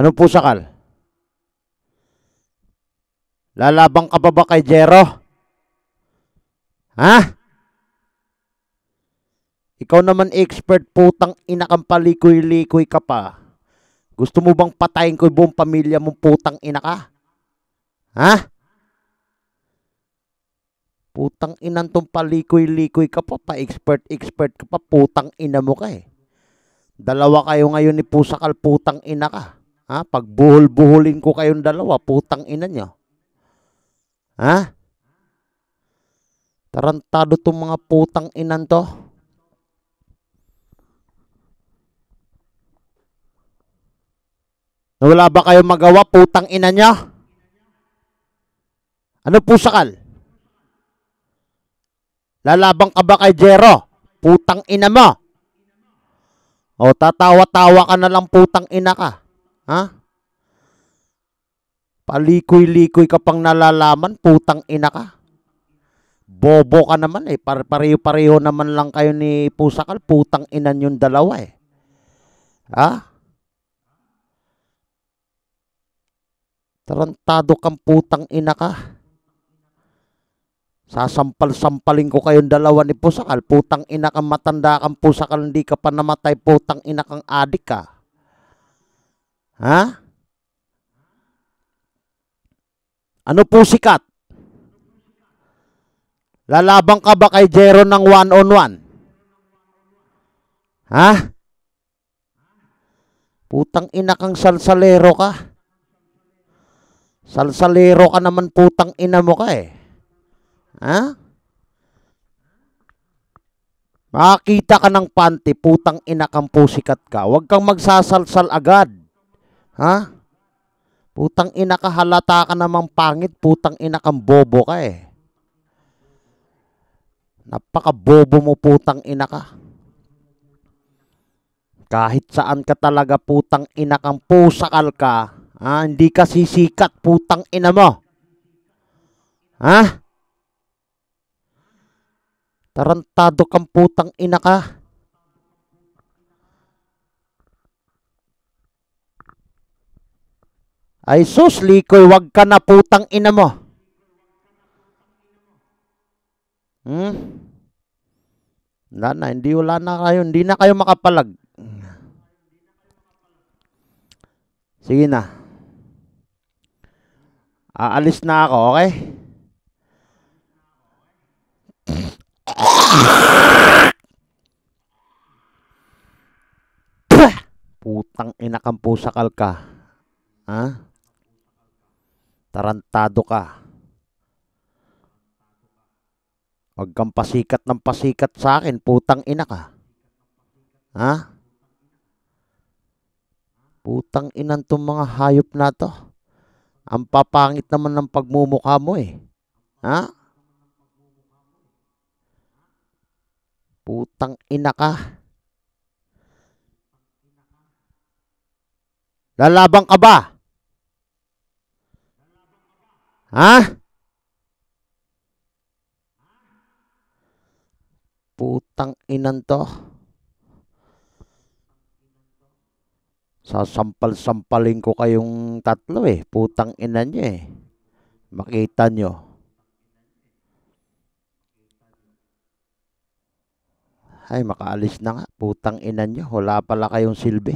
Anong pusakal? Lalabang ka pa ba kay Jero? Ha? Ikaw naman expert, putang ina kang palikoy-likoy ka pa. Gusto mo bang patayin ko yung buong pamilya mong putang ina ka? Ha? Putang inan tong palikoy-likoy ka pa expert ka pa, putang ina mo ka eh. Dalawa kayo ngayon ni Pusakal, putang ina ka. Ha? Pagbuhol-buhulin ko kayong dalawa, putang ina nyo. Ha? Tarantado tong mga putang inan to. Wala ba kayo magawa, putang ina nyo? Ano Pusakal? Lalabang ka ba kay Jero? Putang ina mo. O tatawa-tawa ka na lang, putang ina ka. Ha? Palikoy-likoy ka pang nalalaman, putang ina ka. Bobo ka naman eh. Pareho-pareho naman lang kayo ni Pusakal, putang inan yung dalawa eh. Ha? Tarantado kang putang ina ka. Sasampal-sampalin ko kayong dalawa ni Pusakal. Putang ina kang matanda kang Pusakal, hindi ka pa namatay, putang ina kang adik ka. Ha? Ano Pusikat? Lalabang ka ba kay Jero ng one-on-one? Ha? Putang ina kang salsalero ka. Salsalero ka naman, putang ina mo ka eh. Ha? Makakita ka ng panty, putang ina kang Pusikat ka. Huwag kang magsasalsal agad. Ha? Putang ina ka, halata ka namang pangit, putang ina kang bobo ka eh. Napaka-bobo mo, putang ina ka. Kahit saan ka talaga, putang ina kang Pusakal ka. Ha? Hindi ka sisikat, putang ina mo. Ha? Tarantado kang putang ina ka. Ay sus, likoy, wag ka na, putang ina mo. Wala na kayo, hindi na kayo makapalag. Sige na. Aalis na ako, okay? Putang ina kang Pusakal ka. Ha? Tarantado ka. Huwag kang pasikat ng pasikat sa akin, putang ina ka. Ha? Putang inan tong mga hayop na to. Ang papangit naman ng pagmumukha mo eh. Ha? Putang ina ka. Lalabang ka ba? Ha? Putang inan to. Sasampal-sampalin ko kayong tatlo eh. Putang ina nyo eh. Makita nyo. Ay, makaalis na nga. Putang ina nyo. Wala pala kayong silbi.